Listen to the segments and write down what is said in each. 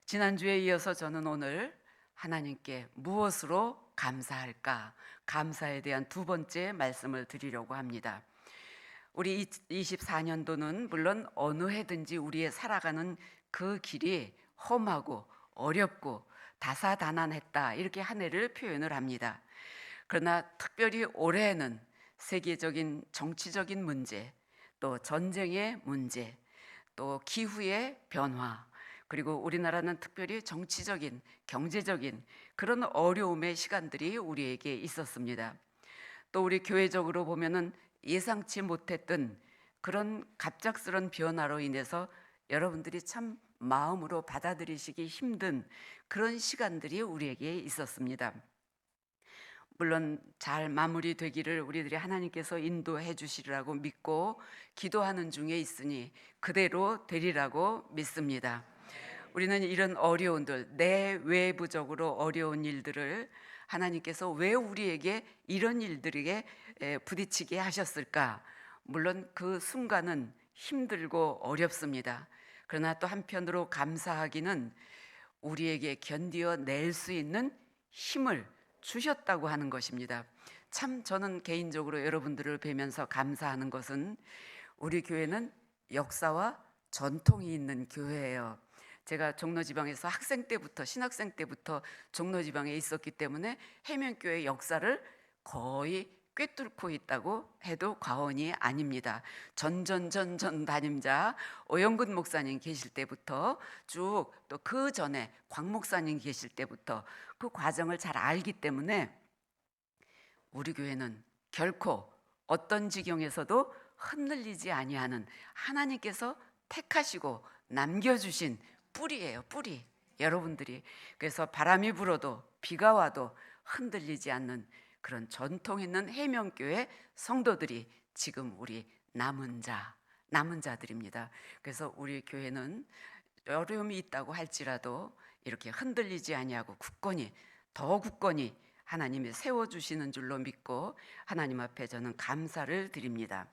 지난주에 이어서 저는 오늘 하나님께 무엇으로 감사할까? 감사에 대한 두 번째 말씀을 드리려고 합니다. 우리 24년도는 물론 어느 해든지 우리의 살아가는 그 길이 험하고 어렵고 다사다난했다, 이렇게 한 해를 표현을 합니다. 그러나 특별히 올해는 세계적인 정치적인 문제, 또 전쟁의 문제, 또 기후의 변화, 그리고 우리나라는 특별히 정치적인, 경제적인 그런 어려움의 시간들이 우리에게 있었습니다. 또 우리 교회적으로 보면은 예상치 못했던 그런 갑작스런 변화로 인해서 여러분들이 참 마음으로 받아들이시기 힘든 그런 시간들이 우리에게 있었습니다. 물론 잘 마무리되기를 우리들이 하나님께서 인도해 주시리라고 믿고 기도하는 중에 있으니 그대로 되리라고 믿습니다. 우리는 이런 어려움들, 내외부적으로 어려운 일들을 하나님께서 왜 우리에게 이런 일들에게 부딪히게 하셨을까? 물론 그 순간은 힘들고 어렵습니다. 그러나 또 한편으로 감사하기는 우리에게 견디어낼 수 있는 힘을 주셨다고 하는 것입니다. 참 저는 개인적으로 여러분들을 뵈면서 감사하는 것은 우리 교회는 역사와 전통이 있는 교회예요. 제가 종로지방에서 학생 때부터, 신학생 때부터 종로지방에 있었기 때문에 해면교회 역사를 거의 꿰뚫고 있다고 해도 과언이 아닙니다. 전전전전 담임자 오영근 목사님 계실 때부터 쭉, 또 그 전에 광 목사님 계실 때부터 그 과정을 잘 알기 때문에 우리 교회는 결코 어떤 지경에서도 흔들리지 아니하는 하나님께서 택하시고 남겨주신 뿌리예요, 뿌리. 여러분들이 그래서 바람이 불어도 비가 와도 흔들리지 않는 그런 전통 있는 해명교회 성도들이 지금 우리 남은 자들입니다. 그래서 우리 교회는 어려움이 있다고 할지라도 이렇게 흔들리지 아니하고 더 굳건히 하나님이 세워주시는 줄로 믿고 하나님 앞에 저는 감사를 드립니다.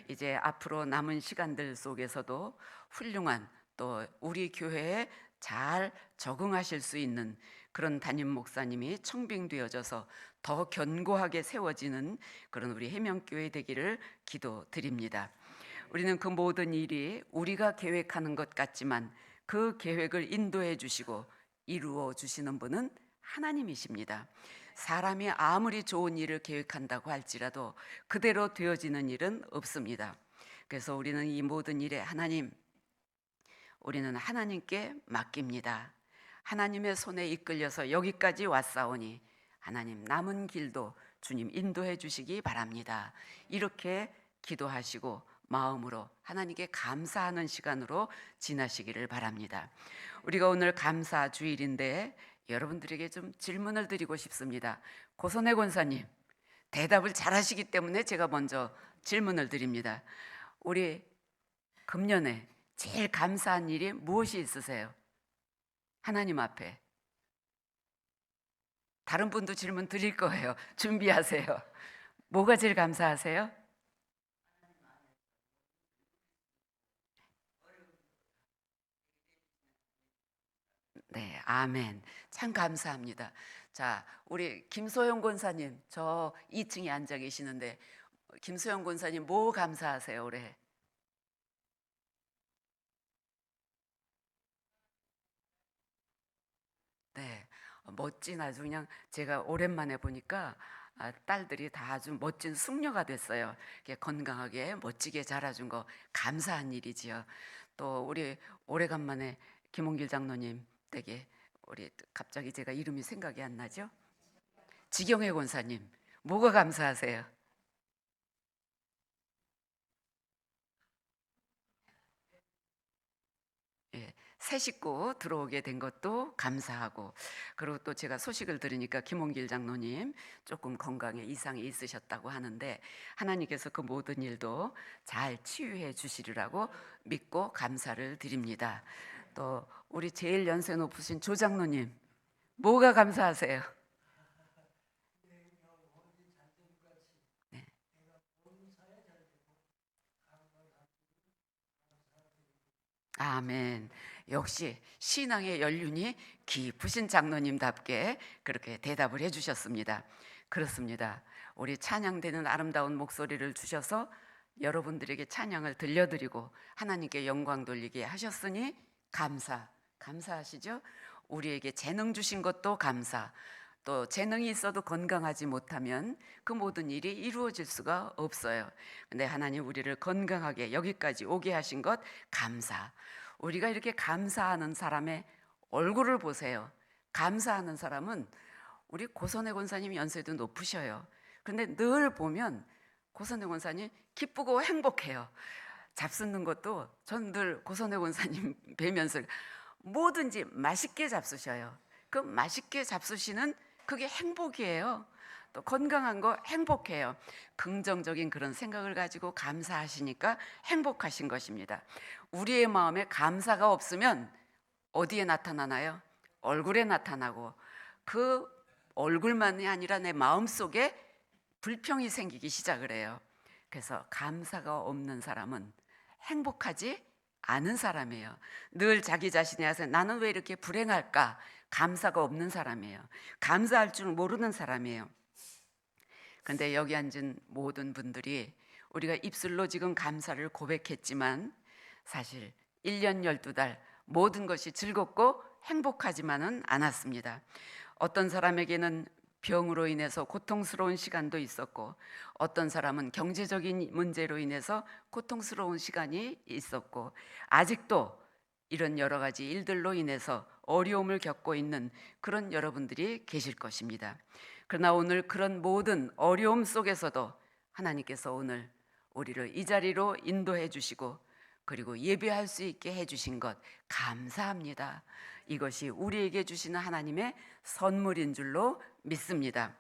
이제 앞으로 남은 시간들 속에서도 훌륭한, 또 우리 교회에 잘 적응하실 수 있는 그런 담임 목사님이 청빙되어져서 더 견고하게 세워지는 그런 우리 해명교회 되기를 기도드립니다. 우리는 그 모든 일이 우리가 계획하는 것 같지만 그 계획을 인도해 주시고 이루어 주시는 분은 하나님이십니다. 사람이 아무리 좋은 일을 계획한다고 할지라도 그대로 되어지는 일은 없습니다. 그래서 우리는 이 모든 일에 우리는 하나님께 맡깁니다. 하나님의 손에 이끌려서 여기까지 왔사오니 하나님 남은 길도 주님 인도해 주시기 바랍니다. 이렇게 기도하시고 마음으로 하나님께 감사하는 시간으로 지나시기를 바랍니다. 우리가 오늘 감사 주일인데 여러분들에게 좀 질문을 드리고 싶습니다. 고선혜 권사님, 대답을 잘하시기 때문에 제가 먼저 질문을 드립니다. 우리 금년에 제일 감사한 일이 무엇이 있으세요? 하나님 앞에. 다른 분도 질문 드릴 거예요. 준비하세요. 뭐가 제일 감사하세요? 네, 아멘. 참 감사합니다. 자, 우리 김소영 권사님, 저 2층에 앉아 계시는데 김소영 권사님 뭐 감사하세요, 올해? 네, 멋진, 아주 그냥 제가 오랜만에 보니까 딸들이 다 아주 멋진 숙녀가 됐어요. 이렇게 건강하게 멋지게 자라준 거 감사한 일이지요. 또 우리 오래간만에 김홍길 장로님 댁에 우리 갑자기 제가 이름이 생각이 안 나죠? 지경혜 권사님, 뭐가 감사하세요? 예, 새 식구 들어오게 된 것도 감사하고, 그리고 또 제가 소식을 들으니까 김홍길 장로님 조금 건강에 이상이 있으셨다고 하는데 하나님께서 그 모든 일도 잘 치유해 주시리라고 믿고 감사를 드립니다. 또 우리 제일 연세 높으신 조 장로님, 뭐가 감사하세요? 네. 아멘. 역시 신앙의 연륜이 깊으신 장로님답게 그렇게 대답을 해주셨습니다. 그렇습니다. 우리 찬양되는 아름다운 목소리를 주셔서 여러분들에게 찬양을 들려드리고 하나님께 영광 돌리게 하셨으니 감사하시죠? 우리에게 재능 주신 것도 감사. 또 재능이 있어도 건강하지 못하면 그 모든 일이 이루어질 수가 없어요. 근데 하나님 우리를 건강하게 여기까지 오게 하신 것 감사. 우리가 이렇게 감사하는 사람의 얼굴을 보세요. 감사하는 사람은 우리 고선혜 권사님 연세도 높으셔요. 근데 늘 보면 고선혜 권사님 기쁘고 행복해요. 잡수는 것도 전 늘 고선혜 권사님 뵈면서 뭐든지 맛있게 잡수셔요. 그 맛있게 잡수시는 그게 행복이에요. 또 건강한 거 행복해요. 긍정적인 그런 생각을 가지고 감사하시니까 행복하신 것입니다. 우리의 마음에 감사가 없으면 어디에 나타나나요? 얼굴에 나타나고, 그 얼굴만이 아니라 내 마음속에 불평이 생기기 시작을 해요. 그래서 감사가 없는 사람은 행복하지 않은 사람이에요. 늘 자기 자신에 대해서 나는 왜 이렇게 불행할까? 감사가 없는 사람이에요. 감사할 줄 모르는 사람이에요. 근데 여기 앉은 모든 분들이 우리가 입술로 지금 감사를 고백했지만 사실 1년 12달 모든 것이 즐겁고 행복하지만은 않았습니다. 어떤 사람에게는 병으로 인해서 고통스러운 시간도 있었고, 어떤 사람은 경제적인 문제로 인해서 고통스러운 시간이 있었고, 아직도 이런 여러 가지 일들로 인해서 어려움을 겪고 있는 그런 여러분들이 계실 것입니다. 그러나 오늘 그런 모든 어려움 속에서도 하나님께서 오늘 우리를 이 자리로 인도해 주시고, 그리고 예배할 수 있게 해주신 것 감사합니다. 이것이 우리에게 주시는 하나님의 선물인 줄로 믿습니다.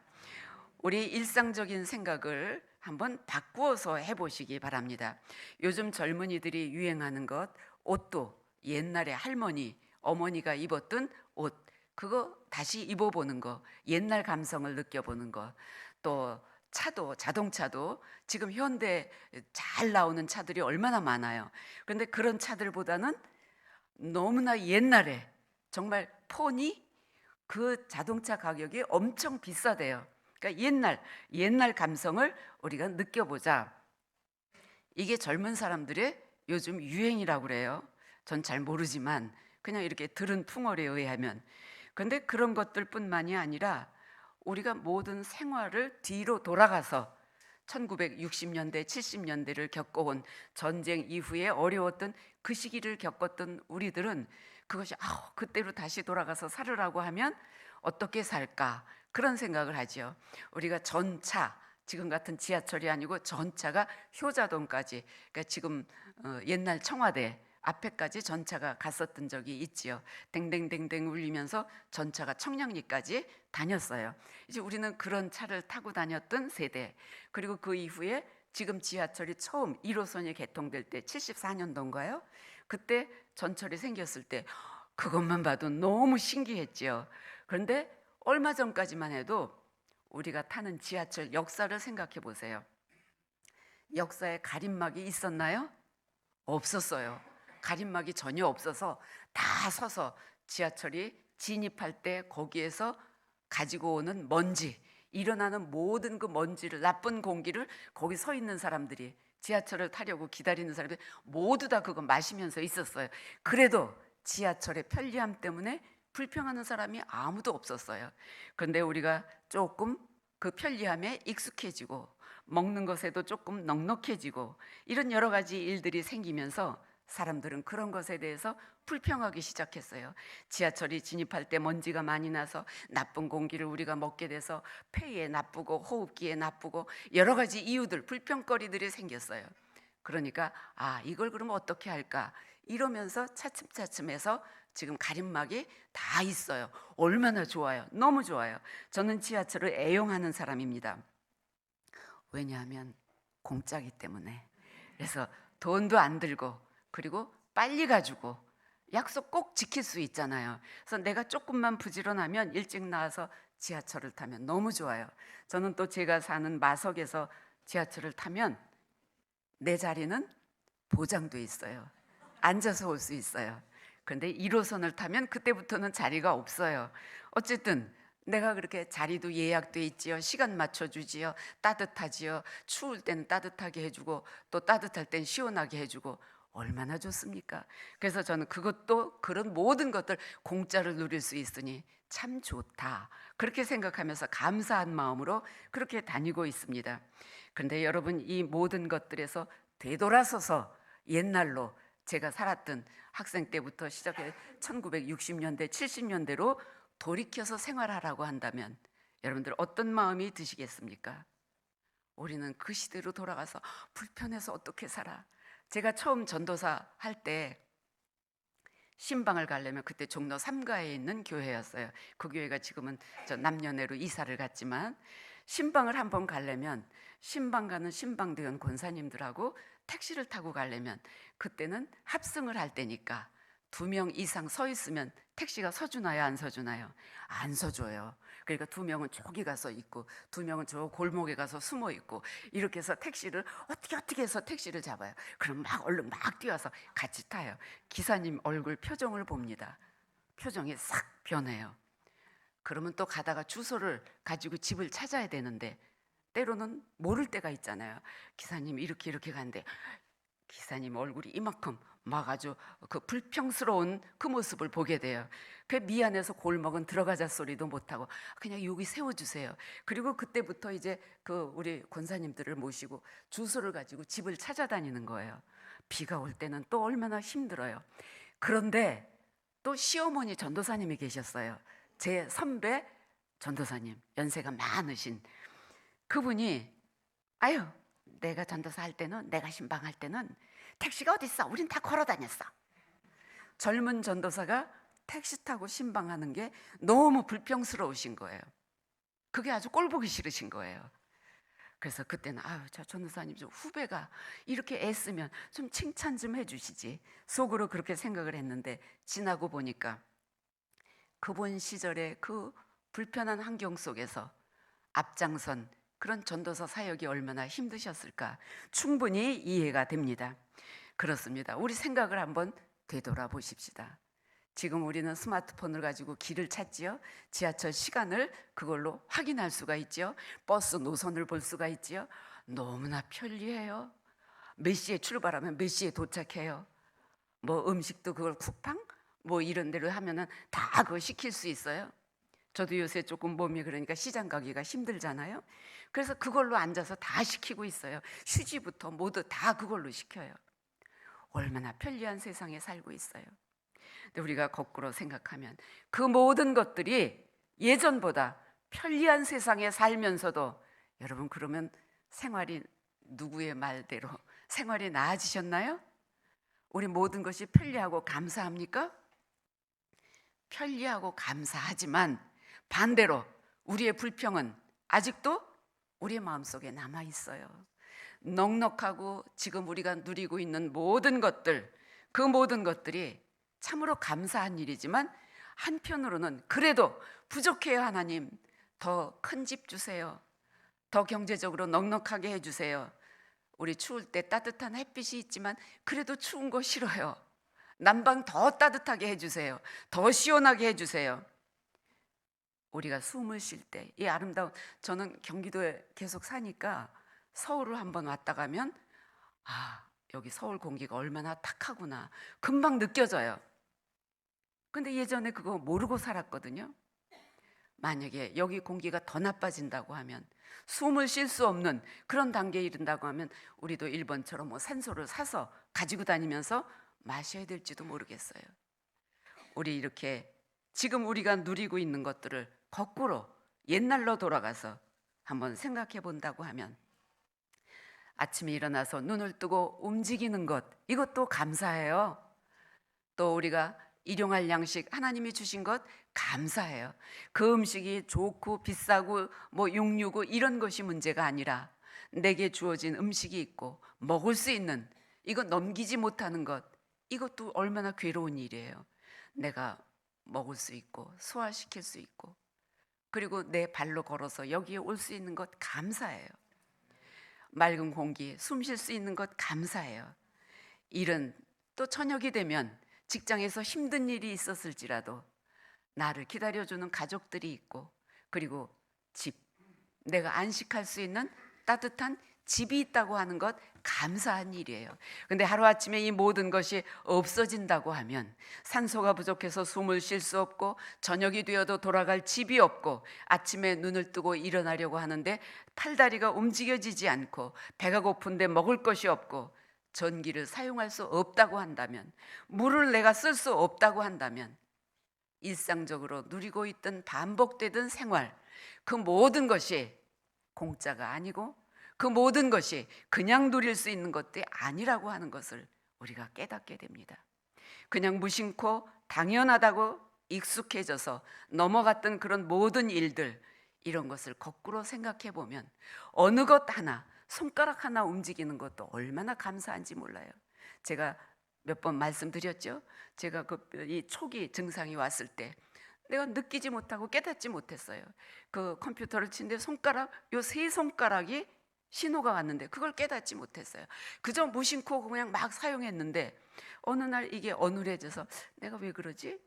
우리 일상적인 생각을 한번 바꾸어서 해보시기 바랍니다. 요즘 젊은이들이 유행하는 것, 옷도 옛날에 할머니, 어머니가 입었던 옷, 그거 다시 입어보는 거, 옛날 감성을 느껴보는 거, 또 차도, 자동차도 지금 현대 잘 나오는 차들이 얼마나 많아요. 그런데 그런 차들보다는 너무나 옛날에 정말 폰이 그 자동차 가격이 엄청 비싸대요. 그러니까 옛날 감성을 우리가 느껴보자. 이게 젊은 사람들의 요즘 유행이라고 그래요. 전 잘 모르지만 그냥 이렇게 들은 풍월에 의하면. 그런데 그런 것들뿐만이 아니라 우리가 모든 생활을 뒤로 돌아가서 1960년대, 70년대를 겪어온 전쟁 이후에 어려웠던 그 시기를 겪었던 우리들은 그것이 그때로 다시 돌아가서 살으라고 하면 어떻게 살까? 그런 생각을 하죠. 우리가 전차, 지금 같은 지하철이 아니고 전차가 효자동까지, 그러니까 지금 옛날 청와대 앞에까지 전차가 갔었던 적이 있지요. 댕댕댕댕 울리면서 전차가 청량리까지 다녔어요. 이제 우리는 그런 차를 타고 다녔던 세대. 그리고 그 이후에 지금 지하철이 처음 1호선이 개통될 때 74년도인가요? 그때 전철이 생겼을 때 그것만 봐도 너무 신기했지요. 그런데 얼마 전까지만 해도 우리가 타는 지하철 역사를 생각해 보세요. 역사에 가림막이 있었나요? 없었어요. 가림막이 전혀 없어서 다 서서 지하철이 진입할 때 거기에서 가지고 오는 먼지, 일어나는 모든 그 먼지를, 나쁜 공기를 거기 서 있는 사람들이, 지하철을 타려고 기다리는 사람들이 모두 다 그거 마시면서 있었어요. 그래도 지하철의 편리함 때문에 불평하는 사람이 아무도 없었어요. 그런데 우리가 조금 그 편리함에 익숙해지고 먹는 것에도 조금 넉넉해지고 이런 여러 가지 일들이 생기면서 사람들은 그런 것에 대해서 불평하기 시작했어요. 지하철이 진입할 때 먼지가 많이 나서 나쁜 공기를 우리가 먹게 돼서 폐에 나쁘고 호흡기에 나쁘고 여러 가지 이유들, 불평거리들이 생겼어요. 그러니까 이걸 그럼 어떻게 할까? 이러면서 차츰차츰해서 지금 가림막이 다 있어요. 얼마나 좋아요. 너무 좋아요. 저는 지하철을 애용하는 사람입니다. 왜냐하면 공짜기 때문에. 그래서 돈도 안 들고, 그리고 빨리 가지고 약속 꼭 지킬 수 있잖아요. 그래서 내가 조금만 부지런하면 일찍 나와서 지하철을 타면 너무 좋아요. 저는 또 제가 사는 마석에서 지하철을 타면 내 자리는 보장돼 있어요. 앉아서 올 수 있어요. 그런데 1호선을 타면 그때부터는 자리가 없어요. 어쨌든 내가 그렇게 자리도 예약돼 있지요. 시간 맞춰주지요. 따뜻하지요. 추울 때는 따뜻하게 해주고 또 따뜻할 땐 시원하게 해주고 얼마나 좋습니까? 그래서 저는 그것도 그런 모든 것들 공짜로 누릴 수 있으니 참 좋다. 그렇게 생각하면서 감사한 마음으로 그렇게 다니고 있습니다. 그런데 여러분, 이 모든 것들에서 되돌아서서 옛날로 제가 살았던 학생 때부터 시작해 1960년대, 70년대로 돌이켜서 생활하라고 한다면 여러분들 어떤 마음이 드시겠습니까? 우리는 그 시대로 돌아가서 불편해서 어떻게 살아? 제가 처음 전도사 할 때 신방을 가려면 그때 종로 3가에 있는 교회였어요. 그 교회가 지금은 저 남녀내로 이사를 갔지만 신방을 한번 가려면 신방 가는 신방대원 권사님들하고 택시를 타고 가려면 그때는 합승을 할 때니까 2명 이상 서 있으면 택시가 서주나요, 안 서주나요? 안 서줘요. 그러니까 2명은 저기 가서 있고 2명은 저 골목에 가서 숨어 있고 이렇게 해서 택시를 어떻게 해서 택시를 잡아요. 그럼 막 얼른 막 뛰어서 같이 타요. 기사님 얼굴 표정을 봅니다. 표정이 싹 변해요. 그러면 또 가다가 주소를 가지고 집을 찾아야 되는데 때로는 모를 때가 있잖아요. 기사님 이렇게 가는데 기사님 얼굴이 이만큼 막 아주 그 불평스러운 그 모습을 보게 돼요. 그 미안해서 골목은 들어가자 소리도 못하고 그냥 여기 세워주세요. 그리고 그때부터 이제 그 우리 권사님들을 모시고 주소를 가지고 집을 찾아다니는 거예요. 비가 올 때는 또 얼마나 힘들어요. 그런데 또 시어머니 전도사님이 계셨어요. 제 선배 전도사님, 연세가 많으신 그분이 아유, 내가 전도사 할 때는, 내가 신방할 때는 택시가 어딨어? 우린 다 걸어 다녔어. 젊은 전도사가 택시 타고 신방하는 게 너무 불평스러우신 거예요. 그게 아주 꼴보기 싫으신 거예요. 그래서 그때는 아유, 저 전도사님 좀 후배가 이렇게 애쓰면 좀 칭찬 좀 해주시지. 속으로 그렇게 생각을 했는데 지나고 보니까 그분 시절의 그 불편한 환경 속에서 앞장선 그런 전도사 사역이 얼마나 힘드셨을까 충분히 이해가 됩니다. 그렇습니다. 우리 생각을 한번 되돌아보십시다. 지금 우리는 스마트폰을 가지고 길을 찾지요. 지하철 시간을 그걸로 확인할 수가 있지요. 버스 노선을 볼 수가 있지요. 너무나 편리해요. 몇 시에 출발하면 몇 시에 도착해요. 뭐 음식도 그걸 쿠팡 뭐 이런 데로 하면은 다 그거 시킬 수 있어요. 저도 요새 조금 몸이 그러니까 시장 가기가 힘들잖아요. 그래서 그걸로 앉아서 다 시키고 있어요. 휴지부터 모두 다 그걸로 시켜요. 얼마나 편리한 세상에 살고 있어요. 근데 우리가 거꾸로 생각하면 그 모든 것들이 예전보다 편리한 세상에 살면서도 여러분 그러면 생활이 누구의 말대로 생활이 나아지셨나요? 우리 모든 것이 편리하고 감사합니까? 편리하고 감사하지만 반대로 우리의 불평은 아직도 우리의 마음속에 남아 있어요. 넉넉하고 지금 우리가 누리고 있는 모든 것들, 그 모든 것들이 참으로 감사한 일이지만 한편으로는 그래도 부족해요. 하나님, 더 큰 집 주세요. 더 경제적으로 넉넉하게 해주세요. 우리 추울 때 따뜻한 햇빛이 있지만 그래도 추운 거 싫어요. 난방 더 따뜻하게 해주세요. 더 시원하게 해주세요. 우리가 숨을 쉴 때 이 아름다운, 저는 경기도에 계속 사니까 서울을 한번 왔다 가면 아, 여기 서울 공기가 얼마나 탁하구나 금방 느껴져요. 근데 예전에 그거 모르고 살았거든요. 만약에 여기 공기가 더 나빠진다고 하면, 숨을 쉴 수 없는 그런 단계에 이른다고 하면 우리도 일본처럼 뭐 산소를 사서 가지고 다니면서 마셔야 될지도 모르겠어요. 우리 이렇게 지금 우리가 누리고 있는 것들을 거꾸로 옛날로 돌아가서 한번 생각해 본다고 하면, 아침에 일어나서 눈을 뜨고 움직이는 것, 이것도 감사해요. 또 우리가 일용할 양식 하나님이 주신 것 감사해요. 그 음식이 좋고 비싸고 뭐 육류고 이런 것이 문제가 아니라 내게 주어진 음식이 있고 먹을 수 있는, 이거 넘기지 못하는 것, 이것도 얼마나 괴로운 일이에요. 내가 먹을 수 있고 소화시킬 수 있고 그리고 내 발로 걸어서 여기에 올 수 있는 것 감사해요. 맑은 공기 숨 쉴 수 있는 것 감사해요. 이런 또 저녁이 되면 직장에서 힘든 일이 있었을지라도 나를 기다려주는 가족들이 있고, 그리고 집, 내가 안식할 수 있는 따뜻한 집이 있다고 하는 것, 감사한 일이에요. 근데 하루아침에 이 모든 것이 없어진다고 하면, 산소가 부족해서 숨을 쉴 수 없고, 저녁이 되어도 돌아갈 집이 없고, 아침에 눈을 뜨고 일어나려고 하는데 팔다리가 움직여지지 않고, 배가 고픈데 먹을 것이 없고, 전기를 사용할 수 없다고 한다면, 물을 내가 쓸 수 없다고 한다면, 일상적으로 누리고 있던 반복되던 생활, 그 모든 것이 공짜가 아니고, 그 모든 것이 그냥 누릴 수 있는 것들이 아니라고 하는 것을 우리가 깨닫게 됩니다. 그냥 무심코 당연하다고 익숙해져서 넘어갔던 그런 모든 일들, 이런 것을 거꾸로 생각해 보면 어느 것 하나, 손가락 하나 움직이는 것도 얼마나 감사한지 몰라요. 제가 몇 번 말씀드렸죠. 제가 이 초기 증상이 왔을 때 내가 느끼지 못하고 깨닫지 못했어요. 그 컴퓨터를 치는데 손가락, 요 세 손가락이 신호가 왔는데 그걸 깨닫지 못했어요. 그저 무심코 그냥 막 사용했는데 어느 날 이게 어눌해져서 내가 왜 그러지?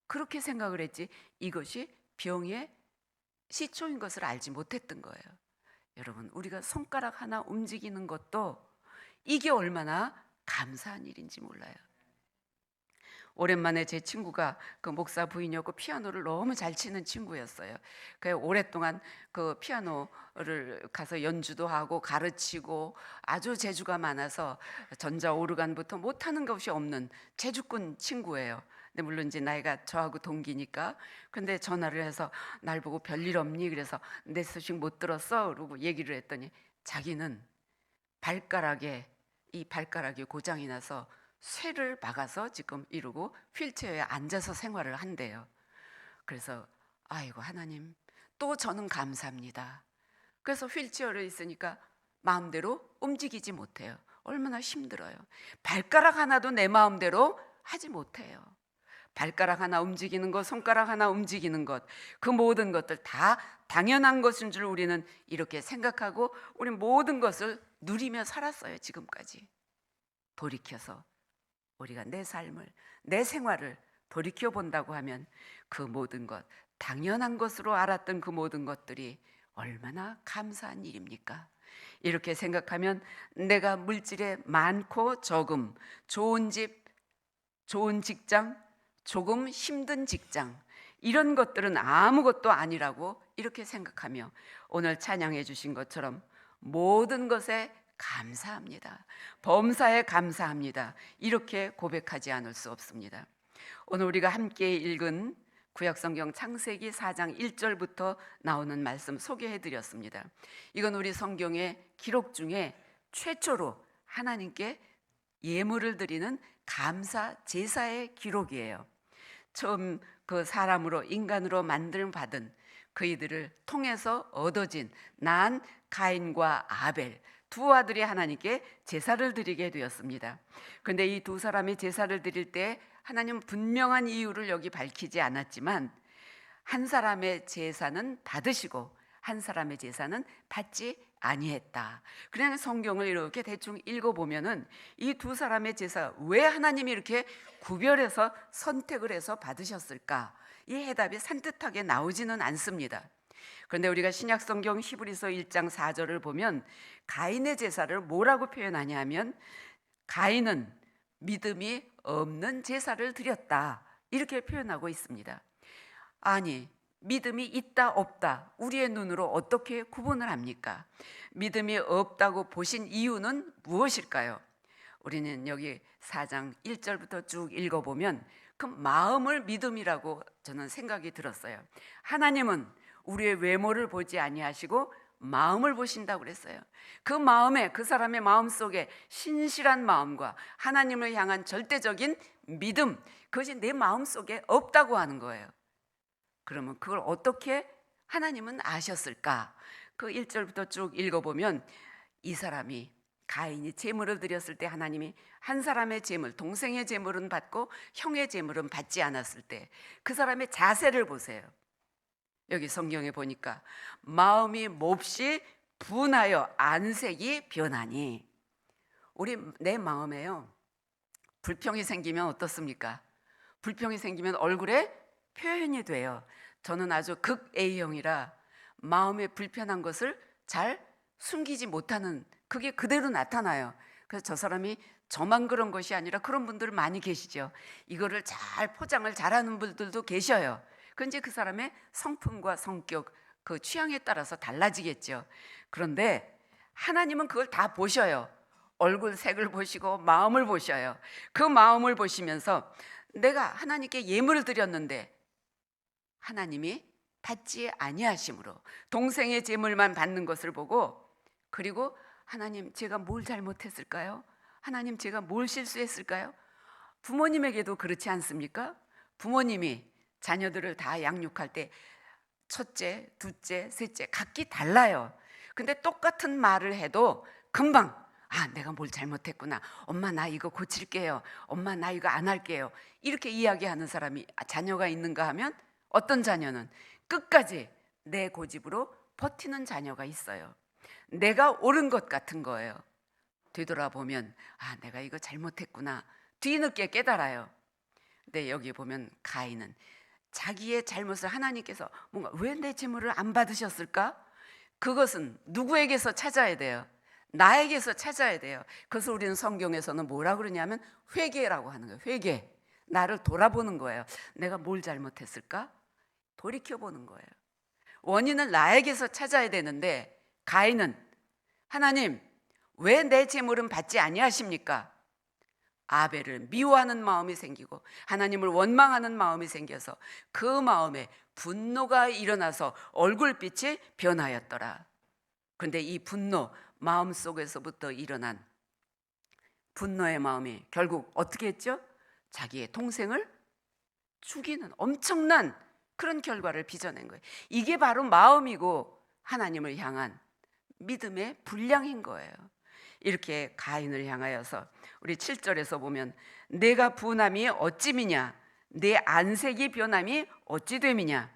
그렇게 생각을 했지, 이것이 병의 시초인 것을 알지 못했던 거예요. 여러분, 우리가 손가락 하나 움직이는 것도 이게 얼마나 감사한 일인지 몰라요. 오랜만에 제 친구가 그 목사 부인이었고 피아노를 너무 잘 치는 친구였어요. 그래서 오랫동안 그 피아노를 가서 연주도 하고 가르치고 아주 재주가 많아서 전자 오르간부터 못하는 것이 없는 재주꾼 친구예요. 근데 물론 이제 나이가 저하고 동기니까. 근데 전화를 해서 날 보고 별일 없니? 그래서 내 소식 못 들었어? 그러고 얘기를 했더니 자기는 이 발가락이 고장이 나서 쇠를 박아서 지금 이러고 휠체어에 앉아서 생활을 한대요. 그래서 아이고 하나님, 또 저는 감사합니다. 그래서 휠체어를 있으니까 마음대로 움직이지 못해요. 얼마나 힘들어요. 발가락 하나도 내 마음대로 하지 못해요. 발가락 하나 움직이는 것, 손가락 하나 움직이는 것, 그 모든 것들 다 당연한 것인 줄 우리는 이렇게 생각하고 우리 모든 것을 누리며 살았어요. 지금까지. 돌이켜서 우리가 내 삶을, 내 생활을 돌이켜 본다고 하면 그 모든 것, 당연한 것으로 알았던 그 모든 것들이 얼마나 감사한 일입니까? 이렇게 생각하면 내가 물질에 많고 적음, 좋은 집, 좋은 직장, 조금 힘든 직장, 이런 것들은 아무것도 아니라고 이렇게 생각하며 오늘 찬양해 주신 것처럼 모든 것에 감사합니다. 범사에 감사합니다. 이렇게 고백하지 않을 수 없습니다. 오늘 우리가 함께 읽은 구약성경 창세기 4장 1절부터 나오는 말씀 소개해 드렸습니다. 이건 우리 성경의 기록 중에 최초로 하나님께 예물을 드리는 감사 제사의 기록이에요. 처음 그 사람으로, 인간으로 만들어 받은 그이들을 통해서 얻어진 난 가인과 아벨 두 아들이 하나님께 제사를 드리게 되었습니다. 그런데 이 두 사람이 제사를 드릴 때 하나님은 분명한 이유를 여기 밝히지 않았지만 한 사람의 제사는 받으시고 한 사람의 제사는 받지 아니했다. 그냥 성경을 이렇게 대충 읽어보면은 이 두 사람의 제사 왜 하나님이 이렇게 구별해서 선택을 해서 받으셨을까? 이 해답이 산뜻하게 나오지는 않습니다. 그런데 우리가 신약성경 히브리서 1장 4절을 보면 가인의 제사를 뭐라고 표현하냐 하면 가인은 믿음이 없는 제사를 드렸다, 이렇게 표현하고 있습니다. 아니, 믿음이 있다 없다 우리의 눈으로 어떻게 구분을 합니까? 믿음이 없다고 보신 이유는 무엇일까요? 우리는 여기 4장 1절부터 쭉 읽어보면 그 마음을 믿음이라고 저는 생각이 들었어요. 하나님은 우리의 외모를 보지 아니하시고 마음을 보신다고 그랬어요. 그 마음에, 그 사람의 마음 속에 신실한 마음과 하나님을 향한 절대적인 믿음, 그것이 내 마음 속에 없다고 하는 거예요. 그러면 그걸 어떻게 하나님은 아셨을까? 그 1절부터 쭉 읽어보면 이 사람이, 가인이 제물을 드렸을 때 하나님이 한 사람의 제물, 동생의 제물은 받고 형의 제물은 받지 않았을 때 그 사람의 자세를 보세요. 여기 성경에 보니까 마음이 몹시 분하여 안색이 변하니, 내 마음에요, 불평이 생기면 어떻습니까? 불평이 생기면 얼굴에 표현이 돼요. 저는 아주 극 A형이라 마음에 불편한 것을 잘 숨기지 못하는, 그게 그대로 나타나요. 그래서 저 사람이 저만 그런 것이 아니라 그런 분들 많이 계시죠. 이거를 잘 포장을 잘하는 분들도 계셔요. 그 이제 그 사람의 성품과 성격, 그 취향에 따라서 달라지겠죠. 그런데 하나님은 그걸 다 보셔요. 얼굴 색을 보시고 마음을 보셔요. 그 마음을 보시면서 내가 하나님께 예물을 드렸는데 하나님이 받지 아니하심으로 동생의 제물만 받는 것을 보고, 그리고 하나님 제가 뭘 잘못했을까요? 하나님 제가 뭘 실수했을까요? 부모님에게도 그렇지 않습니까? 부모님이 자녀들을 다 양육할 때 첫째, 둘째, 셋째 각기 달라요. 근데 똑같은 말을 해도 금방 내가 뭘 잘못했구나. 엄마 나 이거 고칠게요. 엄마 나 이거 안 할게요. 이렇게 이야기하는 사람이 자녀가 있는가 하면 어떤 자녀는 끝까지 내 고집으로 버티는 자녀가 있어요. 내가 옳은 것 같은 거예요. 되돌아보면 내가 이거 잘못했구나. 뒤늦게 깨달아요. 근데 여기 보면 가인은 자기의 잘못을 하나님께서 뭔가 왜 내 재물을 안 받으셨을까? 그것은 누구에게서 찾아야 돼요? 나에게서 찾아야 돼요. 그래서 우리는 성경에서는 뭐라 그러냐면 회개라고 하는 거예요. 회개. 나를 돌아보는 거예요. 내가 뭘 잘못했을까? 돌이켜보는 거예요. 원인을 나에게서 찾아야 되는데 가인은 하나님 왜 내 재물은 받지 아니하십니까? 아벨을 미워하는 마음이 생기고 하나님을 원망하는 마음이 생겨서 그 마음에 분노가 일어나서 얼굴빛이 변하였더라. 그런데 이 분노, 마음속에서부터 일어난 분노의 마음이 결국 어떻게 했죠? 자기의 동생을 죽이는 엄청난 그런 결과를 빚어낸 거예요. 이게 바로 마음이고 하나님을 향한 믿음의 분량인 거예요. 이렇게 가인을 향하여서 우리 7절에서 보면 내가 분함이 어찌 미냐, 내 안색이 변함이 어찌 됨이냐,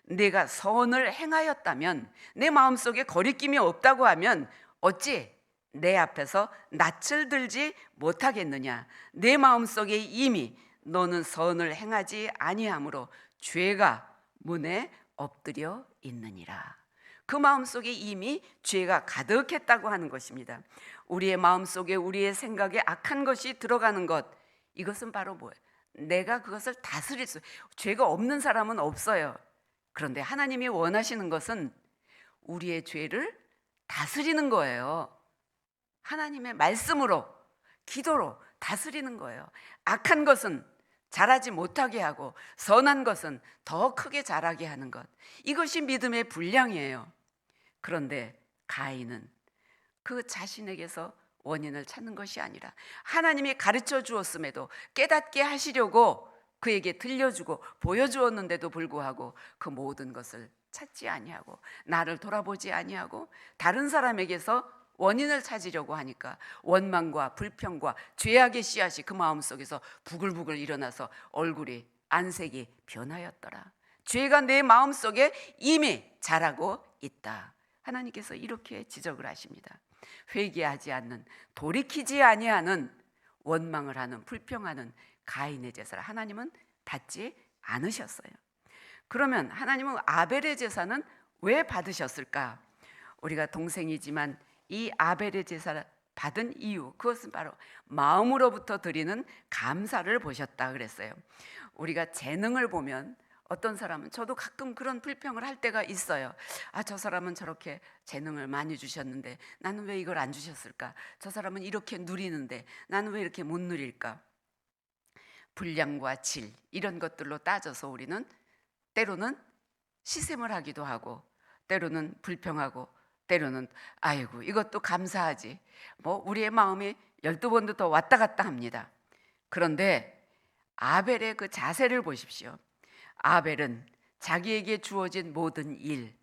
내가 선을 행하였다면, 내 마음속에 거리낌이 없다고 하면 어찌 내 앞에서 낯을 들지 못하겠느냐. 내 마음속에 이미 너는 선을 행하지 아니하므로 죄가 문에 엎드려 있느니라. 그 마음속에 이미 죄가 가득했다고 하는 것입니다. 우리의 마음속에 우리의 생각에 악한 것이 들어가는 것, 이것은 바로 뭐예요? 내가 그것을 다스릴 수, 죄가 없는 사람은 없어요. 그런데 하나님이 원하시는 것은 우리의 죄를 다스리는 거예요. 하나님의 말씀으로, 기도로 다스리는 거예요. 악한 것은 자라지 못하게 하고 선한 것은 더 크게 자라게 하는 것, 이것이 믿음의 분량이에요. 그런데 가인은 그 자신에게서 원인을 찾는 것이 아니라 하나님이 가르쳐 주었음에도 깨닫게 하시려고 그에게 들려주고 보여주었는데도 불구하고 그 모든 것을 찾지 아니하고 나를 돌아보지 아니하고 다른 사람에게서 원인을 찾으려고 하니까 원망과 불평과 죄악의 씨앗이 그 마음속에서 부글부글 일어나서 얼굴이 안색이 변하였더라. 죄가 내 마음속에 이미 자라고 있다. 하나님께서 이렇게 지적을 하십니다. 회개하지 않는, 돌이키지 아니하는, 원망을 하는, 불평하는 가인의 제사를 하나님은 받지 않으셨어요. 그러면 하나님은 아벨의 제사는 왜 받으셨을까? 우리가 동생이지만 이 아벨의 제사를 받은 이유, 그것은 바로 마음으로부터 드리는 감사를 보셨다 그랬어요. 우리가 재능을 보면 어떤 사람은, 저도 가끔 그런 불평을 할 때가 있어요. 저 사람은 저렇게 재능을 많이 주셨는데 나는 왜 이걸 안 주셨을까? 저 사람은 이렇게 누리는데 나는 왜 이렇게 못 누릴까? 분량과 질, 이런 것들로 따져서 우리는 때로는 시샘을 하기도 하고, 때로는 불평하고, 때로는 아이고 이것도 감사하지, 우리의 마음이 12번도 더 왔다 갔다 합니다. 그런데 아벨의 그 자세를 보십시오. 아벨은 자기에게 주어진 모든 일,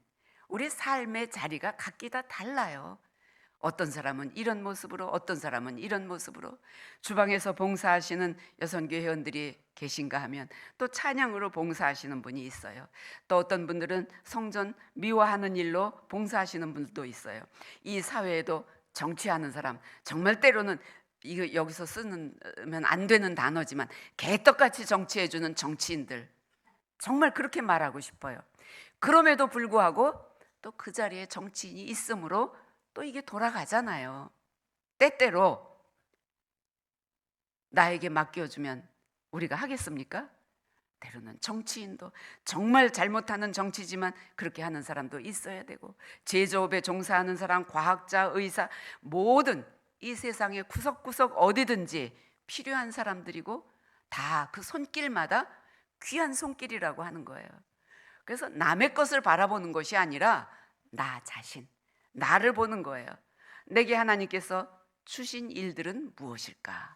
우리 삶의 자리가 각기 다 달라요. 어떤 사람은 이런 모습으로, 어떤 사람은 이런 모습으로. 주방에서 봉사하시는 여성교 회원들이 계신가 하면 또 찬양으로 봉사하시는 분이 있어요. 또 어떤 분들은 성전 미화하는 일로 봉사하시는 분들도 있어요. 이 사회에도 정치하는 사람, 정말 때로는 이거 여기서 쓰면 안 되는 단어지만 개떡같이 정치해주는 정치인들, 정말 그렇게 말하고 싶어요. 그럼에도 불구하고 또 그 자리에 정치인이 있으므로 또 이게 돌아가잖아요. 때때로 나에게 맡겨주면 우리가 하겠습니까? 때로는 정치인도 정말 잘못하는 정치지만 그렇게 하는 사람도 있어야 되고, 제조업에 종사하는 사람, 과학자, 의사, 모든 이 세상의 구석구석 어디든지 필요한 사람들이고 다 그 손길마다 귀한 손길이라고 하는 거예요. 그래서 남의 것을 바라보는 것이 아니라 나 자신, 나를 보는 거예요. 내게 하나님께서 주신 일들은 무엇일까?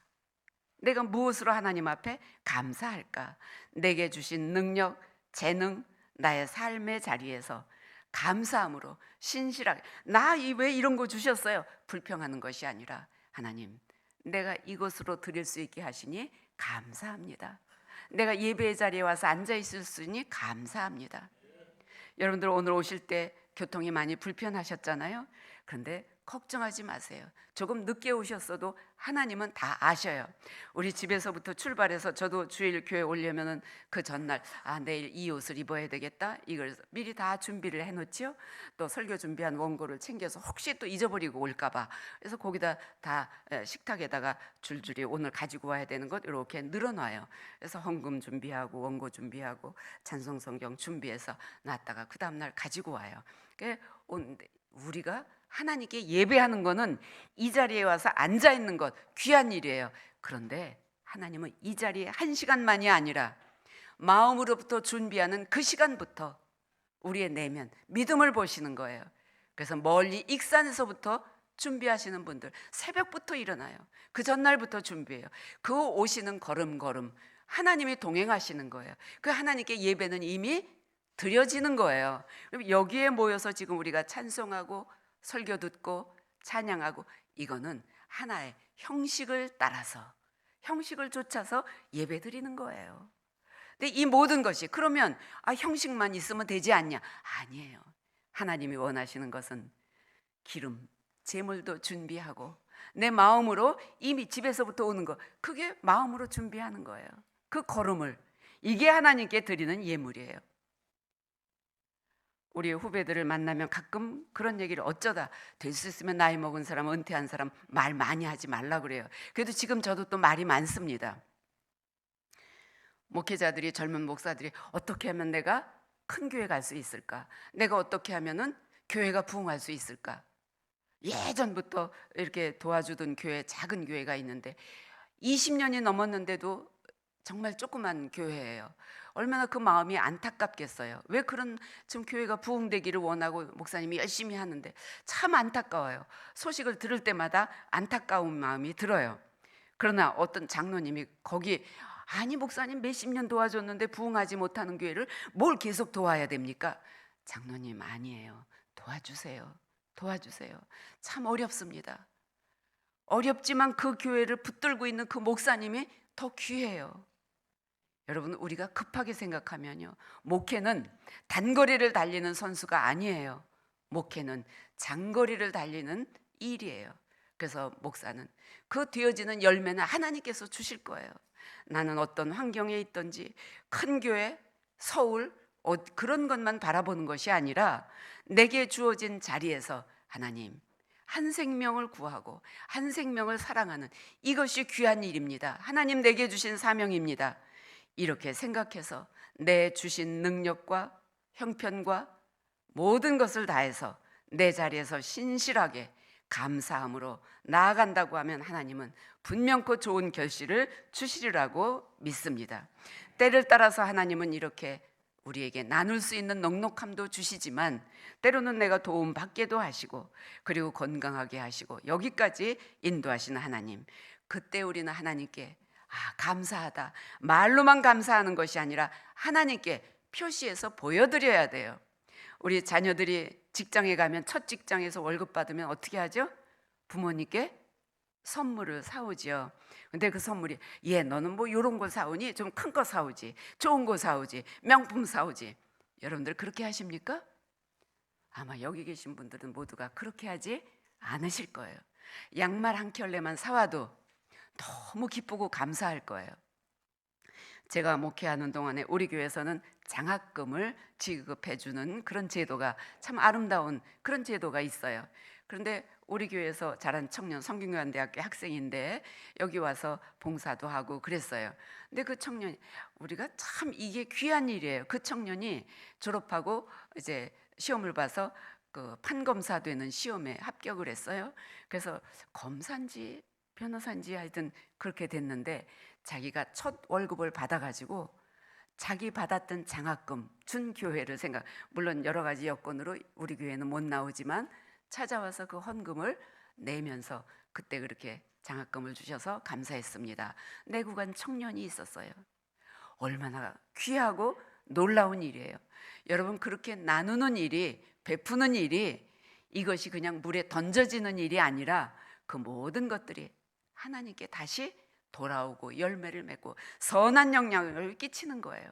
내가 무엇으로 하나님 앞에 감사할까? 내게 주신 능력, 재능, 나의 삶의 자리에서 감사함으로 신실하게, 나 왜 이런 거 주셨어요? 불평하는 것이 아니라, 하나님, 내가 이것으로 드릴 수 있게 하시니 감사합니다. 내가 예배의 자리에 와서 앉아 있을 수 있으니 감사합니다. 여러분들 오늘 오실 때 교통이 많이 불편하셨잖아요. 그런데 걱정하지 마세요. 조금 늦게 오셨어도 하나님은 다 아셔요. 우리 집에서부터 출발해서 저도 주일 교회 오려면은 그 전날 내일 이 옷을 입어야 되겠다, 이걸 미리 다 준비를 해놓지요. 또 설교 준비한 원고를 챙겨서 혹시 또 잊어버리고 올까봐, 그래서 거기다 다 식탁에다가 줄줄이 오늘 가지고 와야 되는 것 이렇게 늘어놔요. 그래서 헌금 준비하고 원고 준비하고 찬송 성경 준비해서 놨다가 그 다음날 가지고 와요. 우리가 하나님께 예배하는 거는 이 자리에 와서 앉아 있는 것 귀한 일이에요. 그런데 하나님은 이 자리에 한 시간만이 아니라 마음으로부터 준비하는 그 시간부터 우리의 내면 믿음을 보시는 거예요. 그래서 멀리 익산에서부터 준비하시는 분들 새벽부터 일어나요. 그 전날부터 준비해요. 그 오시는 걸음걸음 하나님이 동행하시는 거예요. 그 하나님께 예배는 이미 드려지는 거예요. 여기에 모여서 지금 우리가 찬송하고 설교 듣고 찬양하고, 이거는 하나의 형식을 따라서, 형식을 쫓아서 예배 드리는 거예요. 근데 이 모든 것이 그러면 형식만 있으면 되지 않냐? 아니에요. 하나님이 원하시는 것은 기름, 제물도 준비하고 내 마음으로 이미 집에서부터 오는 거, 그게 마음으로 준비하는 거예요. 그 걸음을, 이게 하나님께 드리는 예물이에요. 우리 후배들을 만나면 가끔 그런 얘기를, 어쩌다 될 수 있으면 나이 먹은 사람, 은퇴한 사람 말 많이 하지 말라 그래요. 그래도 지금 저도 또 말이 많습니다. 목회자들이, 젊은 목사들이 어떻게 하면 내가 큰 교회 갈 수 있을까? 내가 어떻게 하면은 교회가 부흥할 수 있을까? 예전부터 이렇게 도와주던 교회, 작은 교회가 있는데 20년이 넘었는데도 정말 조그만 교회예요. 얼마나 그 마음이 안타깝겠어요. 왜 그런 지금 교회가 부흥되기를 원하고 목사님이 열심히 하는데 참 안타까워요. 소식을 들을 때마다 안타까운 마음이 들어요. 그러나 어떤 장로님이 거기, 아니 목사님 몇십 년 도와줬는데 부흥하지 못하는 교회를 뭘 계속 도와야 됩니까? 장로님, 아니에요. 도와주세요. 도와주세요. 참 어렵습니다. 어렵지만 그 교회를 붙들고 있는 그 목사님이 더 귀해요. 여러분, 우리가 급하게 생각하면요, 목회는 단거리를 달리는 선수가 아니에요. 목회는 장거리를 달리는 일이에요. 그래서 목사는 그 되어지는 열매는 하나님께서 주실 거예요. 나는 어떤 환경에 있든지 큰 교회, 서울 그런 것만 바라보는 것이 아니라 내게 주어진 자리에서 하나님, 한 생명을 구하고 한 생명을 사랑하는, 이것이 귀한 일입니다. 하나님 내게 주신 사명입니다. 이렇게 생각해서 내 주신 능력과 형편과 모든 것을 다해서 내 자리에서 신실하게 감사함으로 나아간다고 하면 하나님은 분명코 좋은 결실을 주시리라고 믿습니다. 때를 따라서 하나님은 이렇게 우리에게 나눌 수 있는 넉넉함도 주시지만 때로는 내가 도움 받게도 하시고, 그리고 건강하게 하시고 여기까지 인도하시는 하나님, 그때 우리는 하나님께 감사하다, 말로만 감사하는 것이 아니라 하나님께 표시해서 보여드려야 돼요. 우리 자녀들이 직장에 가면, 첫 직장에서 월급 받으면 어떻게 하죠? 부모님께 선물을 사오죠. 근데 그 선물이, 너는 뭐 이런 거 사오니? 좀 큰 거 사오지, 좋은 거 사오지, 명품 사오지. 여러분들 그렇게 하십니까? 아마 여기 계신 분들은 모두가 그렇게 하지 않으실 거예요. 양말 한 켤레만 사와도 너무 기쁘고 감사할 거예요. 제가 목회하는 동안에 우리 교회에서는 장학금을 지급해 주는 그런 제도가, 참 아름다운 그런 제도가 있어요. 그런데 우리 교회에서 자란 청년, 성균관대학교 학생인데 여기 와서 봉사도 하고 그랬어요. 근데 그 청년이, 우리가 참 이게 귀한 일이에요. 그 청년이 졸업하고 이제 시험을 봐서 그 판검사 되는 시험에 합격을 했어요. 그래서 검사인지 변호사인지 하여튼 그렇게 됐는데, 자기가 첫 월급을 받아가지고 자기 받았던 장학금 준 교회를 생각, 물론 여러 가지 여건으로 우리 교회는 못 나오지만 찾아와서 그 헌금을 내면서 그때 그렇게 장학금을 주셔서 감사했습니다. 내국한 청년이 있었어요. 얼마나 귀하고 놀라운 일이에요. 여러분, 그렇게 나누는 일이, 베푸는 일이, 이것이 그냥 물에 던져지는 일이 아니라 그 모든 것들이 하나님께 다시 돌아오고 열매를 맺고 선한 영향을 끼치는 거예요.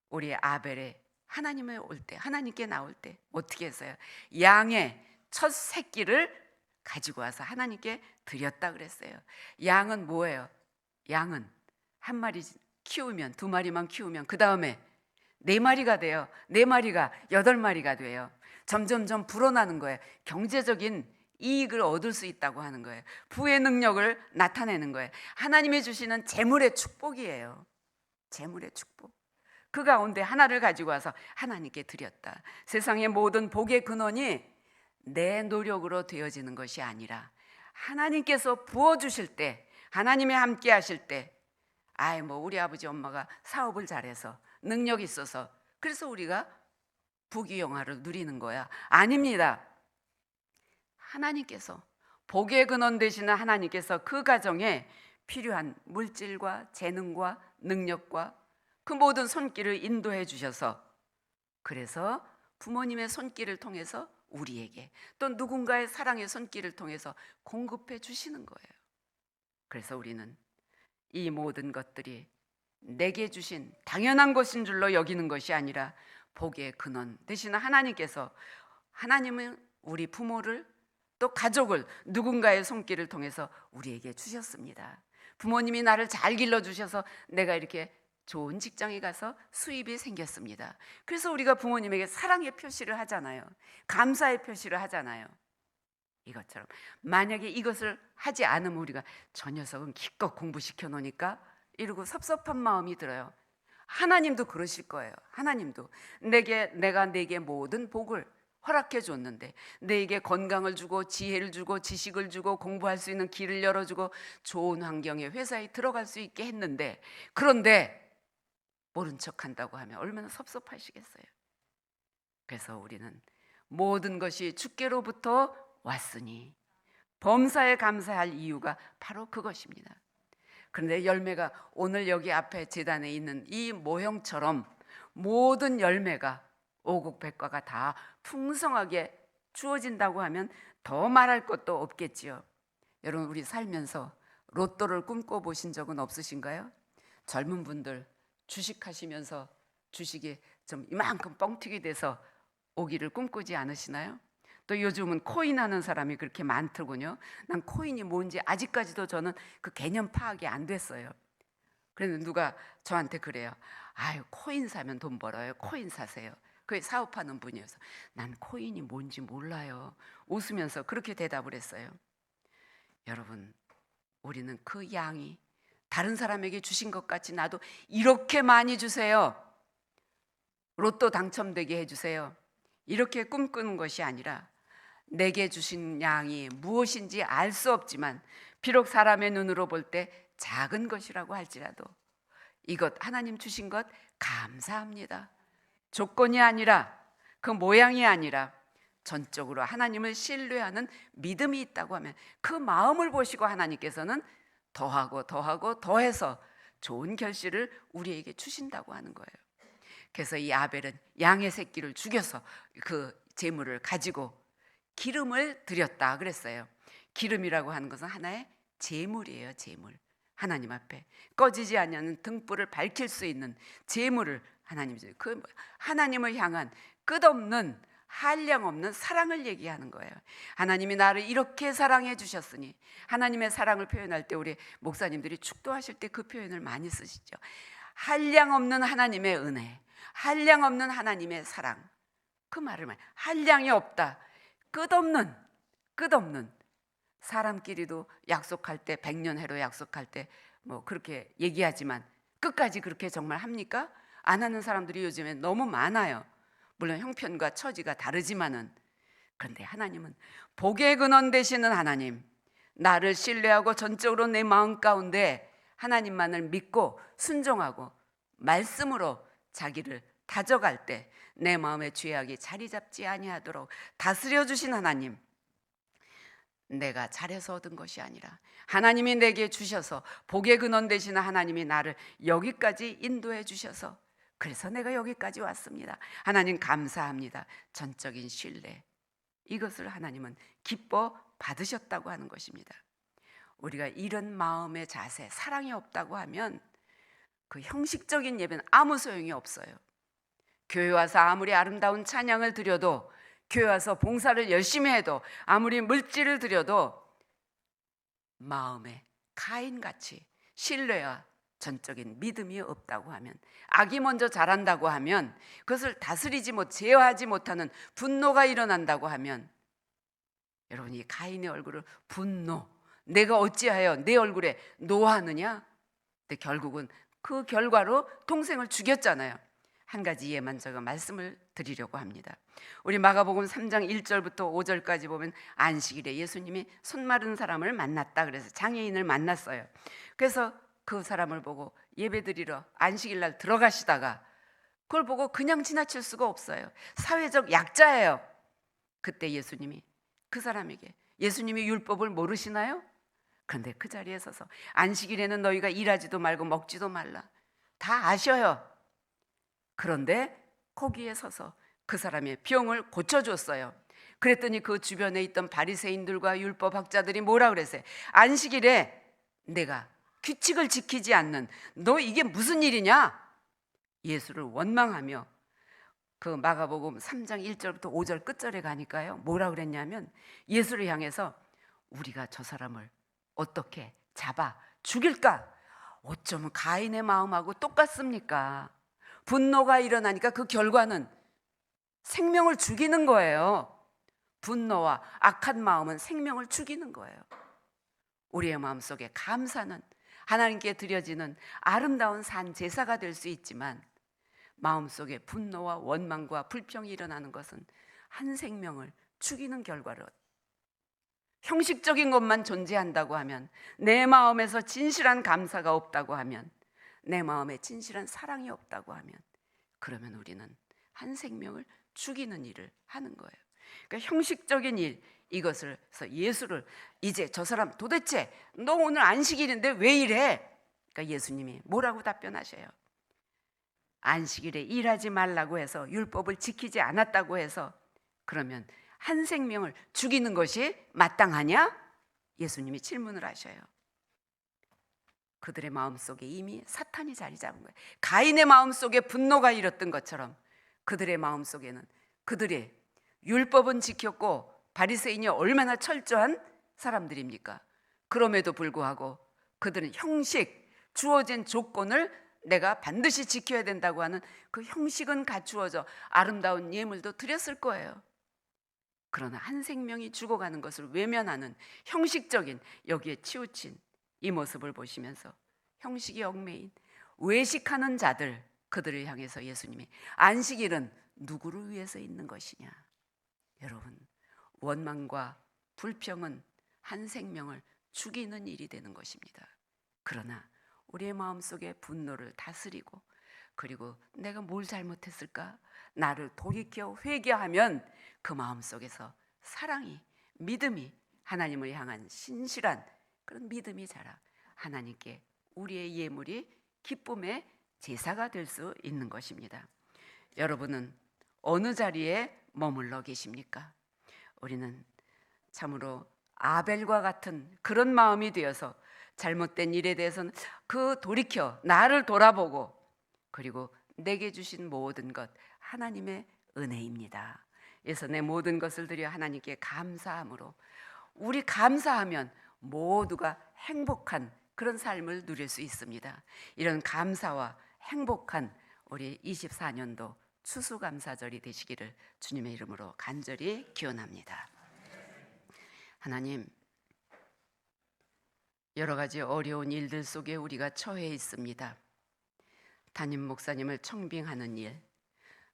우리 아벨의 하나님에 올 때, 하나님께 나올 때 어떻게 했어요? 양의 첫 새끼를 가지고 와서 하나님께 드렸다 그랬어요. 양은 뭐예요? 양은 한 마리 키우면, 두 마리만 키우면 그 다음에 네 마리가 돼요. 네 마리가 8마리가 돼요. 점점점 불어나는 거예요. 경제적인 이익을 얻을 수 있다고 하는 거예요. 부의 능력을 나타내는 거예요. 하나님이 주시는 재물의 축복이에요. 재물의 축복. 그 가운데 하나를 가지고 와서 하나님께 드렸다. 세상의 모든 복의 근원이 내 노력으로 되어지는 것이 아니라 하나님께서 부어주실 때, 하나님이 함께 하실 때, 뭐 우리 아버지 엄마가 사업을 잘해서 능력이 있어서 그래서 우리가 부귀영화를 누리는 거야. 아닙니다. 하나님께서, 복의 근원 되시는 하나님께서 그 가정에 필요한 물질과 재능과 능력과 그 모든 손길을 인도해 주셔서, 그래서 부모님의 손길을 통해서 우리에게, 또 누군가의 사랑의 손길을 통해서 공급해 주시는 거예요. 그래서 우리는 이 모든 것들이 내게 주신 당연한 것인 줄로 여기는 것이 아니라 복의 근원 되시는 하나님께서, 하나님은 우리 부모를, 또 가족을 누군가의 손길을 통해서 우리에게 주셨습니다. 부모님이 나를 잘 길러주셔서 내가 이렇게 좋은 직장에 가서 수입이 생겼습니다. 그래서 우리가 부모님에게 사랑의 표시를 하잖아요. 감사의 표시를 하잖아요. 이것처럼 만약에 이것을 하지 않으면 우리가 저 녀석은 기껏 공부시켜 놓으니까 이러고 섭섭한 마음이 들어요. 하나님도 그러실 거예요. 하나님도 내가 내게 모든 복을 허락해 줬는데, 내게 건강을 주고 지혜를 주고 지식을 주고 공부할 수 있는 길을 열어주고 좋은 환경에 회사에 들어갈 수 있게 했는데, 그런데 모른 척한다고 하면 얼마나 섭섭하시겠어요. 그래서 우리는 모든 것이 주께로부터 왔으니 범사에 감사할 이유가 바로 그것입니다. 그런데 열매가 오늘 여기 앞에 제단에 있는 이 모형처럼 모든 열매가 오곡백과가 다 풍성하게 주어진다고 하면 더 말할 것도 없겠지요. 여러분, 우리 살면서 로또를 꿈꿔보신 적은 없으신가요? 젊은 분들 주식하시면서 주식이 좀 이만큼 뻥튀기 돼서 오기를 꿈꾸지 않으시나요? 또 요즘은 코인 하는 사람이 그렇게 많더군요. 난 코인이 뭔지 아직까지도 저는 그 개념 파악이 안 됐어요. 그래서 누가 저한테 그래요. 아유, 코인 사면 돈 벌어요. 코인 사세요. 그 사업하는 분이어서 난 코인이 뭔지 몰라요. 웃으면서 그렇게 대답을 했어요. 여러분, 우리는 그 양이 다른 사람에게 주신 것 같이 나도 이렇게 많이 주세요. 로또 당첨되게 해주세요. 이렇게 꿈꾸는 것이 아니라 내게 주신 양이 무엇인지 알 수 없지만 비록 사람의 눈으로 볼 때 작은 것이라고 할지라도 이것 하나님 주신 것 감사합니다. 조건이 아니라, 그 모양이 아니라 전적으로 하나님을 신뢰하는 믿음이 있다고 하면 그 마음을 보시고 하나님께서는 더하고 더하고 더해서 좋은 결실을 우리에게 주신다고 하는 거예요. 그래서 이 아벨은 양의 새끼를 죽여서 그 제물을 가지고 기름을 드렸다 그랬어요. 기름이라고 하는 것은 하나의 제물이에요. 제물. 하나님 앞에 꺼지지 않는 등불을 밝힐 수 있는 제물을 하나님, 그 하나님을 향한 끝없는 한량 없는 사랑을 얘기하는 거예요. 하나님이 나를 이렇게 사랑해 주셨으니, 하나님의 사랑을 표현할 때 우리 목사님들이 축도하실 때 그 표현을 많이 쓰시죠. 한량 없는 하나님의 은혜, 한량 없는 하나님의 사랑. 그 말을 많이, 한량이 없다, 끝없는 사람끼리도 약속할 때 100년 해로 약속할 때 뭐 그렇게 얘기하지만 끝까지 그렇게 정말 합니까? 안 하는 사람들이 요즘에 너무 많아요. 물론 형편과 처지가 다르지만은, 그런데 하나님은 복의 근원 되시는 하나님, 나를 신뢰하고 전적으로 내 마음 가운데 하나님만을 믿고 순종하고 말씀으로 자기를 다져갈 때 내 마음의 죄악이 자리 잡지 아니하도록 다스려 주신 하나님, 내가 잘해서 얻은 것이 아니라 하나님이 내게 주셔서 복의 근원 되시는 하나님이 나를 여기까지 인도해 주셔서, 그래서 내가 여기까지 왔습니다. 하나님 감사합니다. 전적인 신뢰, 이것을 하나님은 기뻐 받으셨다고 하는 것입니다. 우리가 이런 마음의 자세, 사랑이 없다고 하면 그 형식적인 예배는 아무 소용이 없어요. 교회 와서 아무리 아름다운 찬양을 드려도, 교회 와서 봉사를 열심히 해도, 아무리 물질을 드려도 마음에 가인같이 신뢰와 전적인 믿음이 없다고 하면, 악이 먼저 자란다고 하면, 그것을 다스리지 못, 제어하지 못하는 분노가 일어난다고 하면, 여러분 이 가인의 얼굴을 분노, 내가 어찌하여 내 얼굴에 노하느냐? 근데 결국은 그 결과로 동생을 죽였잖아요. 한 가지 예만 제가 말씀을 드리려고 합니다. 우리 마가복음 3장 1절부터 5절까지 보면 안식일에 예수님이 손 마른 사람을 만났다 그래서 장애인을 만났어요. 그래서 그 사람을 보고 예배드리러 안식일 날 들어가시다가 그걸 보고 그냥 지나칠 수가 없어요. 사회적 약자예요. 그때 예수님이 그 사람에게, 예수님이 율법을 모르시나요? 그런데 그 자리에 서서 안식일에는 너희가 일하지도 말고 먹지도 말라, 다 아셔요. 그런데 거기에 서서 그 사람의 병을 고쳐줬어요. 그랬더니 그 주변에 있던 바리새인들과 율법학자들이 뭐라 그랬어요? 안식일에 내가 규칙을 지키지 않는 너, 이게 무슨 일이냐? 예수를 원망하며 그 마가복음 3장 1절부터 5절 끝절에 가니까요, 뭐라 그랬냐면 예수를 향해서 우리가 저 사람을 어떻게 잡아 죽일까? 어쩌면 가인의 마음하고 똑같습니까? 분노가 일어나니까 그 결과는 생명을 죽이는 거예요. 분노와 악한 마음은 생명을 죽이는 거예요. 우리의 마음속에 감사는 하나님께 드려지는 아름다운 산 제사가 될 수 있지만, 마음속에 분노와 원망과 불평이 일어나는 것은 한 생명을 죽이는 결과로, 형식적인 것만 존재한다고 하면, 내 마음에서 진실한 감사가 없다고 하면, 내 마음에 진실한 사랑이 없다고 하면, 그러면 우리는 한 생명을 죽이는 일을 하는 거예요. 그러니까 형식적인 일, 이것을 해서 예수를, 이제 저 사람 도대체 너 오늘 안식일인데 왜 이래? 그러니까 예수님이 뭐라고 답변하셔요? 안식일에 일하지 말라고 해서, 율법을 지키지 않았다고 해서 그러면 한 생명을 죽이는 것이 마땅하냐? 예수님이 질문을 하셔요. 그들의 마음속에 이미 사탄이 자리 잡은 거예요. 가인의 마음속에 분노가 일었던 것처럼 그들의 마음속에는, 그들의 율법은 지켰고 바리새인이 얼마나 철저한 사람들입니까? 그럼에도 불구하고 그들은 형식, 주어진 조건을 내가 반드시 지켜야 된다고 하는 그 형식은 갖추어져 아름다운 예물도 드렸을 거예요. 그러나 한 생명이 죽어가는 것을 외면하는 형식적인, 여기에 치우친 이 모습을 보시면서 형식이 얽매인 외식하는 자들, 그들을 향해서 예수님이 안식일은 누구를 위해서 있는 것이냐? 여러분, 원망과 불평은 한 생명을 죽이는 일이 되는 것입니다. 그러나 우리의 마음속에 분노를 다스리고, 그리고 내가 뭘 잘못했을까? 나를 돌이켜 회개하면 그 마음속에서 사랑이, 믿음이, 하나님을 향한 신실한 그런 믿음이 자라 하나님께 우리의 예물이 기쁨의 제사가 될 수 있는 것입니다. 여러분은 어느 자리에 머물러 계십니까? 우리는 참으로 아벨과 같은 그런 마음이 되어서 잘못된 일에 대해서는 그 돌이켜 나를 돌아보고, 그리고 내게 주신 모든 것 하나님의 은혜입니다. 에서 내 모든 것을 드려 하나님께 감사함으로, 우리 감사하면 모두가 행복한 그런 삶을 누릴 수 있습니다. 이런 감사와 행복한 우리 24년도 추수감사절이 되시기를 주님의 이름으로 간절히 기원합니다. 하나님, 여러 가지 어려운 일들 속에 우리가 처해 있습니다. 담임 목사님을 청빙하는 일,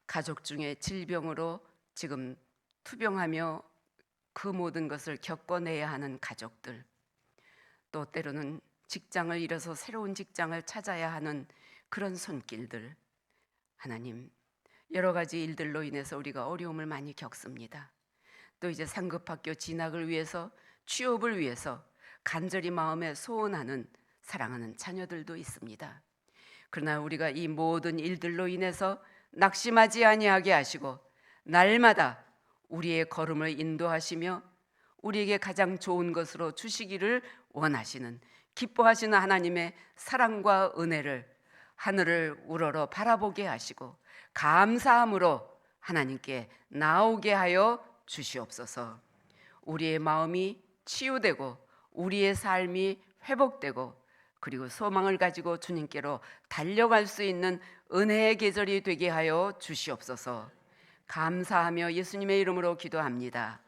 가족 중에 질병으로 지금 투병하며 그 모든 것을 겪어내야 하는 가족들, 또 때로는 직장을 잃어서 새로운 직장을 찾아야 하는 그런 손길들, 하나님, 여러 가지 일들로 인해서 우리가 어려움을 많이 겪습니다. 또 이제 상급학교 진학을 위해서, 취업을 위해서 간절히 마음에 소원하는 사랑하는 자녀들도 있습니다. 그러나 우리가 이 모든 일들로 인해서 낙심하지 아니하게 하시고 날마다 우리의 걸음을 인도하시며 우리에게 가장 좋은 것으로 주시기를 원하시는, 기뻐하시는 하나님의 사랑과 은혜를 하늘을 우러러 바라보게 하시고 감사함으로 하나님께 나오게 하여 주시옵소서. 우리의 마음이 치유되고 우리의 삶이 회복되고 그리고 소망을 가지고 주님께로 달려갈 수 있는 은혜의 계절이 되게 하여 주시옵소서. 감사하며 예수님의 이름으로 기도합니다.